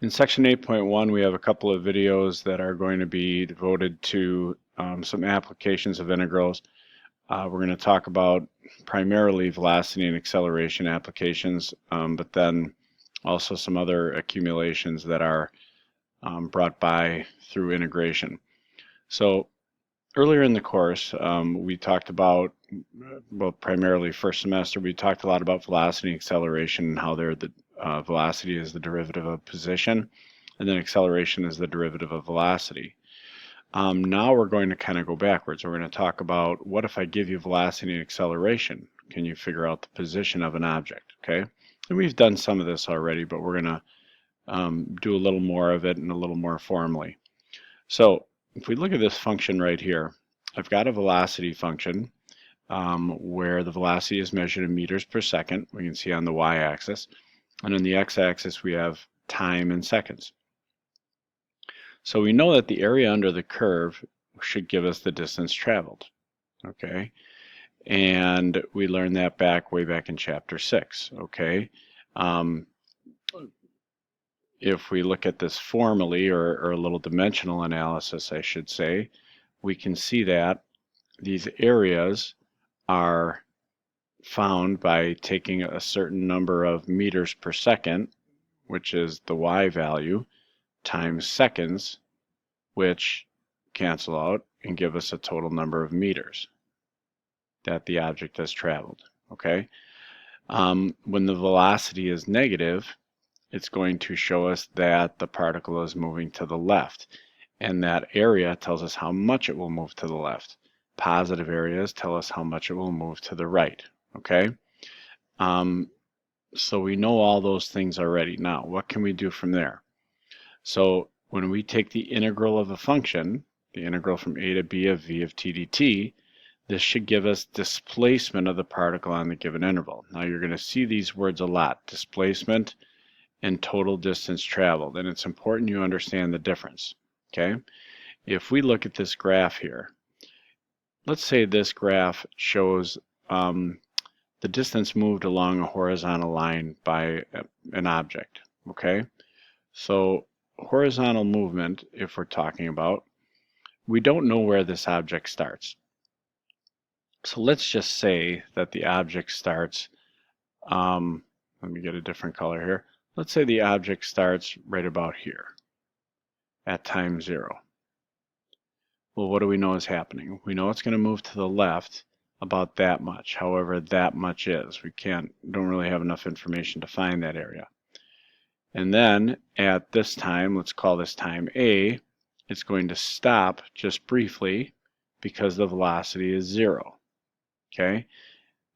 In section 8.1, we have a couple of videos that are going to be devoted to some applications of integrals. We're going to talk about primarily velocity and acceleration applications, but then also some other accumulations that are brought by through integration. So earlier in the course, we talked about, well, primarily first semester, we talked a lot about velocity and acceleration and how they're the velocity is the derivative of position, and then acceleration is the derivative of velocity. Now we're going to kind of go backwards. We're going to talk about what if I give you velocity and acceleration? Can you figure out the position of an object? Okay, and we've done some of this already, but we're going to do a little more of it and a little more formally. So if we look at this function right here, I've got a velocity function where the velocity is measured in meters per second. We can see on the y-axis. And on the x-axis, we have time in seconds. So we know that the area under the curve should give us the distance traveled. Okay, and we learned that way back in chapter 6. Okay, if we look at this formally, or a little dimensional analysis, I should say, we can see that these areas are found by taking a certain number of meters per second, which is the y value, times seconds, which cancel out and give us a total number of meters that the object has traveled. Okay, when the velocity is negative, it's going to show us that the particle is moving to the left, and that area tells us how much it will move to the left. Positive areas tell us how much it will move to the right. Okay, so we know all those things already. Now, what can we do from there? So when we take the integral of a function, the integral from a to b of v of t dt, this should give us displacement of the particle on the given interval. Now you're going to see these words a lot, displacement and total distance traveled, and it's important you understand the difference. Okay, if we look at this graph here, let's say this graph shows the distance moved along a horizontal line by an object. Okay, so horizontal movement, if we're talking about, we don't know where this object starts. So let's just say that the object starts, let me get a different color here. Let's say the object starts right about here at time 0. Well, what do we know is happening? We know it's going to move to the left about that much, however that much is. We don't really have enough information to find that area. And then at this time, let's call this time A, it's going to stop just briefly because the velocity is 0. Okay,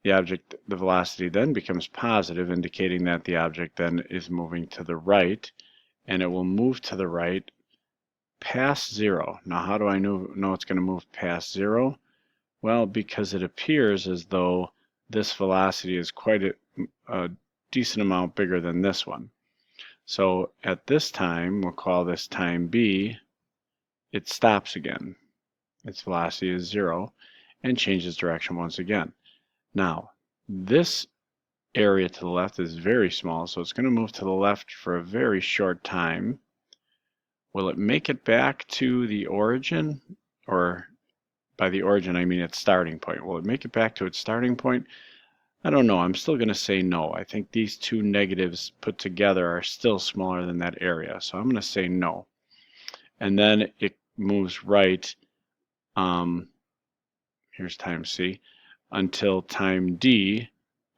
the velocity then becomes positive, indicating that the object then is moving to the right, and it will move to the right past 0. Now, how do I know it's going to move past 0? Well, because it appears as though this velocity is quite a decent amount bigger than this one. So at this time, we'll call this time B, it stops again. Its velocity is 0 and changes direction once again. Now, this area to the left is very small, so it's going to move to the left for a very short time. Will it make it back to the origin? Or by the origin, I mean its starting point. Will it make it back to its starting point? I don't know. I'm still going to say no. I think these two negatives put together are still smaller than that area, so I'm going to say no. And then it moves right, here's time C, until time D,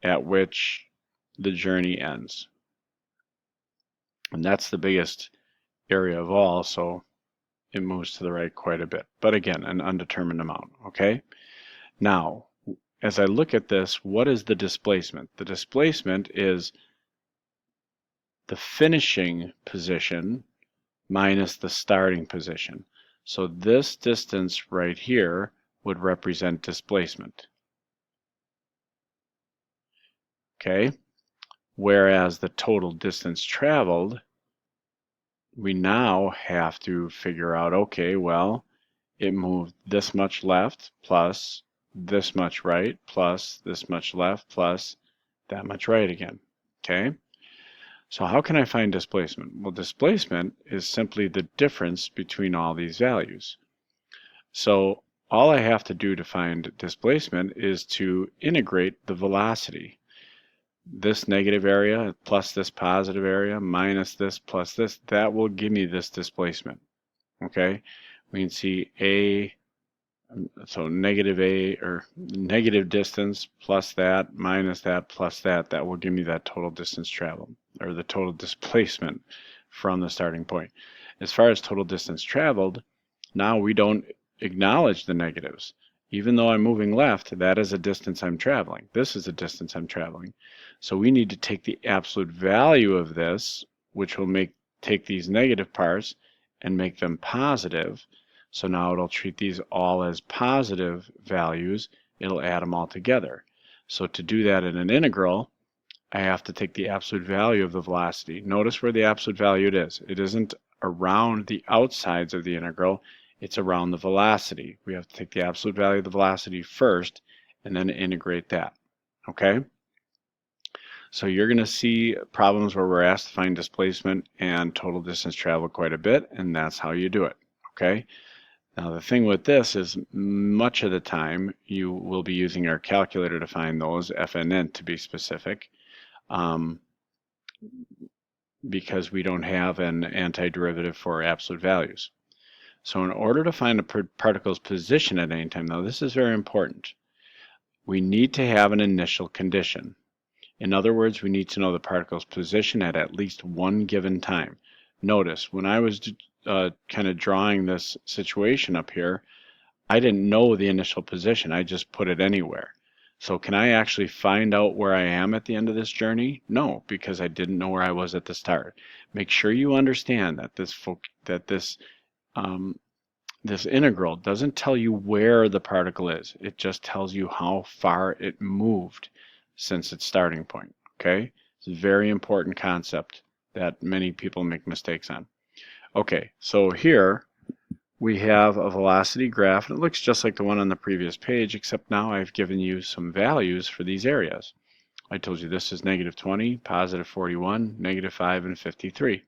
at which the journey ends. And that's the biggest area of all, so it moves to the right quite a bit. But again, an undetermined amount, okay? Now, as I look at this, what is the displacement? The displacement is the finishing position minus the starting position. So this distance right here would represent displacement. Okay? Whereas the total distance traveled, we now have to figure out, okay, well, it moved this much left plus this much right plus this much left plus that much right again. Okay? So how can I find displacement? Well, displacement is simply the difference between all these values. So all I have to do to find displacement is to integrate the velocity. This negative area plus this positive area minus this plus this, that will give me this displacement. Okay, we can see A, so negative A or negative distance plus that minus that plus that, that will give me that total distance traveled or the total displacement from the starting point. As far as total distance traveled, now we don't acknowledge the negatives. Even though I'm moving left, that is a distance I'm traveling. This is a distance I'm traveling. So we need to take the absolute value of this, which will take these negative parts and make them positive. So now it'll treat these all as positive values. It'll add them all together. So to do that in an integral, I have to take the absolute value of the velocity. Notice where the absolute value it is. It isn't around the outsides of the integral. It's around the velocity. We have to take the absolute value of the velocity first and then integrate that. Okay? So you're going to see problems where we're asked to find displacement and total distance traveled quite a bit, and that's how you do it. Okay? Now the thing with this is much of the time you will be using our calculator to find those, FNN to be specific, because we don't have an antiderivative for absolute values. So in order to find a particle's position at any time, now this is very important, we need to have an initial condition. In other words, we need to know the particle's position at least one given time. Notice, when I was kind of drawing this situation up here, I didn't know the initial position. I just put it anywhere. So can I actually find out where I am at the end of this journey? No, because I didn't know where I was at the start. Make sure you understand that this integral doesn't tell you where the particle is. It just tells you how far it moved since its starting point. Okay? It's a very important concept that many people make mistakes on. Okay, so here we have a velocity graph, and it looks just like the one on the previous page, except now I've given you some values for these areas. I told you this is negative 20, positive 41, negative 5, and 53.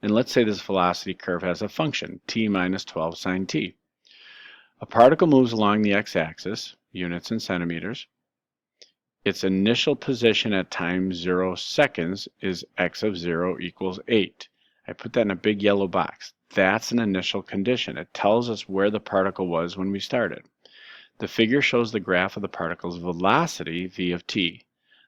And let's say this velocity curve has a function, t minus 12 sine t. A particle moves along the x-axis, units in centimeters. Its initial position at time 0 seconds is x of 0 equals 8. I put that in a big yellow box. That's an initial condition. It tells us where the particle was when we started. The figure shows the graph of the particle's velocity, v of t.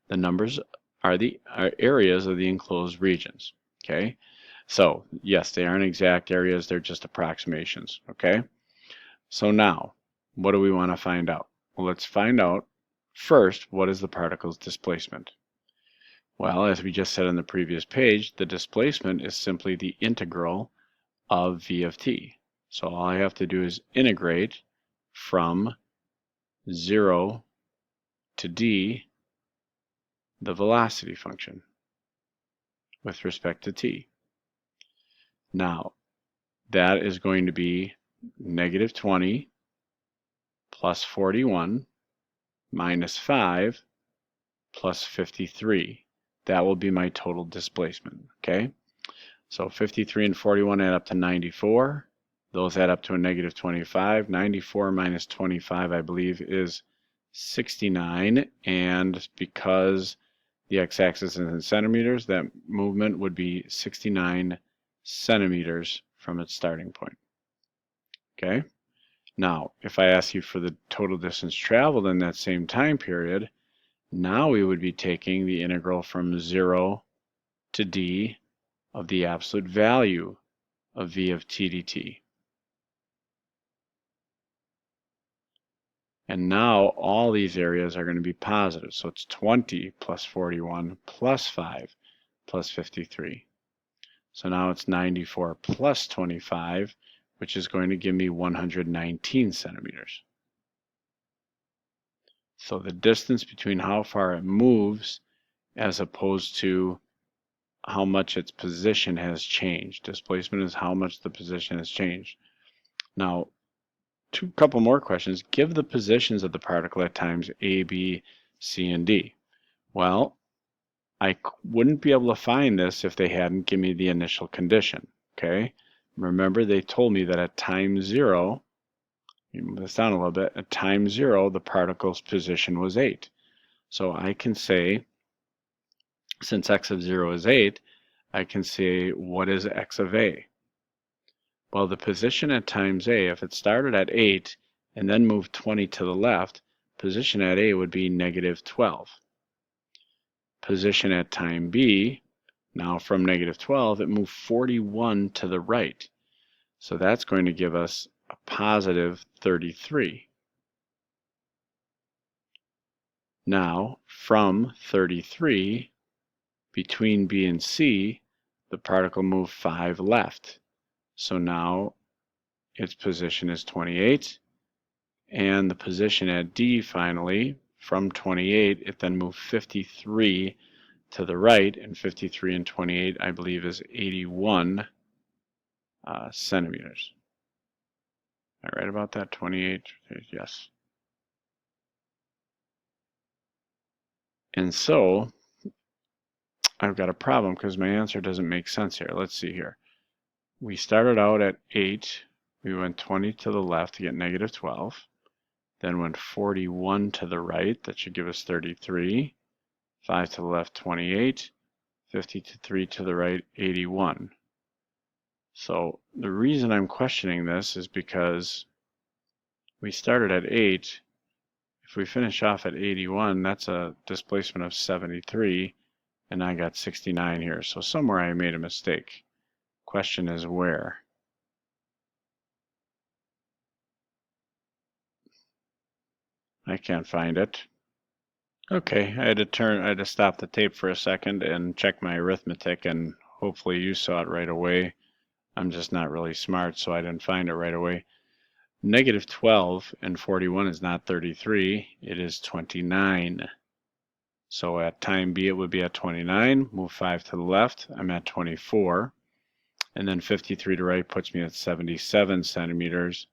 The numbers are the areas of the enclosed regions. Okay? So, yes, they aren't exact areas, they're just approximations, okay? So now, what do we want to find out? Well, let's find out first, what is the particle's displacement? Well, as we just said on the previous page, the displacement is simply the integral of v of t. So all I have to do is integrate from 0 to d the velocity function with respect to t. Now, that is going to be negative 20 plus 41 minus 5 plus 53. That will be my total displacement, okay? So 53 and 41 add up to 94. Those add up to a negative 25. 94 minus 25, I believe, is 69. And because the x-axis is in centimeters, that movement would be 69 centimeters from its starting point. Okay? Now, if I ask you for the total distance traveled in that same time period, now we would be taking the integral from 0 to d of the absolute value of v of t dt. And now all these areas are going to be positive. So it's 20 plus 41 plus 5 plus 53. So now it's 94 plus 25, which is going to give me 119 centimeters. So the distance between how far it moves as opposed to how much its position has changed. Displacement is how much the position has changed. Now, couple more questions. Give the positions of the particle at times A, B, C, and D. Well, I wouldn't be able to find this if they hadn't given me the initial condition, okay? Remember, they told me that at time 0, move this down a little bit, at time 0, the particle's position was 8. So I can say, since x of 0 is 8, I can say, what is x of a? Well, the position at times a, if it started at 8 and then moved 20 to the left, position at a would be negative 12. Position at time b, now from negative 12, it moved 41 to the right. So that's going to give us a positive 33. Now, from 33, between B and C, the particle moved 5 left. So now its position is 28. And the position at D, finally, from 28, it then moved 53 to the right. And 53 and 28, I believe, is 81 centimeters. Am I right about that? 28? Yes. And so I've got a problem because my answer doesn't make sense here. Let's see here. We started out at 8. We went 20 to the left to get negative 12. Then went 41 to the right. That should give us 33. 5 to the left, 28. 53 to the right, 81. So the reason I'm questioning this is because we started at 8. If we finish off at 81, that's a displacement of 73. And I got 69 here. So somewhere I made a mistake. Question is where? I can't find it. Okay, I had to stop the tape for a second and check my arithmetic, and hopefully you saw it right away. I'm just not really smart, so I didn't find it right away. Negative 12 and 41 is not 33, it is 29. So at time B it would be at 29, move 5 to the left, I'm at 24. And then 53 to right puts me at 77 centimeters,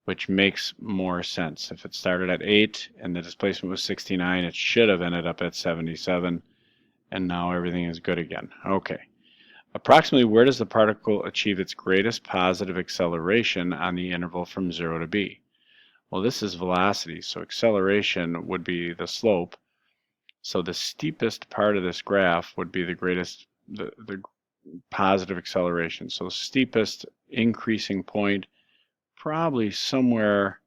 which makes more sense. If it started at 8 and the displacement was 69, it should have ended up at 77, and now everything is good again. Okay. Approximately where does the particle achieve its greatest positive acceleration on the interval from 0 to b? Well, this is velocity, so acceleration would be the slope. So the steepest part of this graph would be the greatest, the positive acceleration. So steepest increasing point, probably somewhere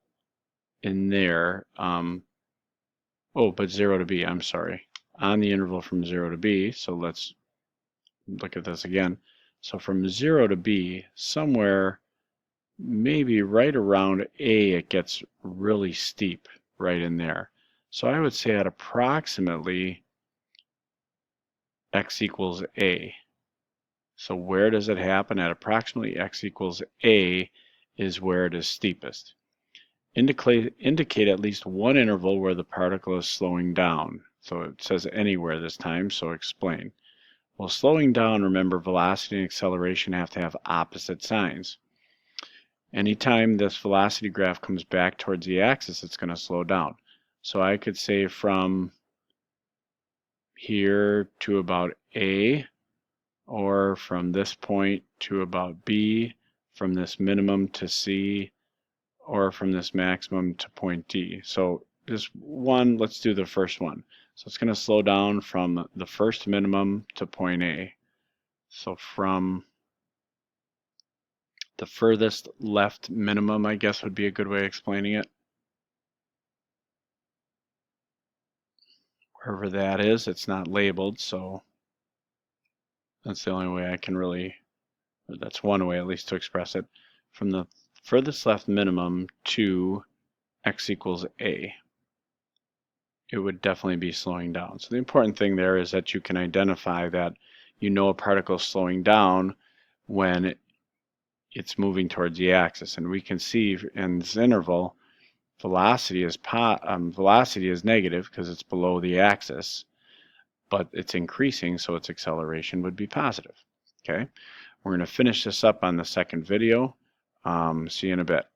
in there. But 0 to b, I'm sorry. On the interval from 0 to b, so let's look at this again. So from 0 to b, somewhere maybe right around a, it gets really steep right in there. So I would say at approximately x equals a. So where does it happen? At approximately x equals a is where it is steepest. Indicate at least one interval where the particle is slowing down. So it says anywhere this time, so explain. Well, slowing down, remember, velocity and acceleration have to have opposite signs. Anytime this velocity graph comes back towards the axis, it's going to slow down. So I could say from here to about A, or from this point to about B, from this minimum to C, or from this maximum to point D. So this one, let's do the first one. So it's going to slow down from the first minimum to point A. So from the furthest left minimum, I guess, would be a good way of explaining it. Wherever that is, it's not labeled, so that's the only way I can really, or that's one way at least to express it. From the furthest left minimum to x equals a, it would definitely be slowing down. So the important thing there is that you can identify that you know a particle is slowing down when it's moving towards the axis. And we can see in this interval, velocity is negative because it's below the axis, but it's increasing, so its acceleration would be positive. Okay, we're going to finish this up on the second video. See you in a bit.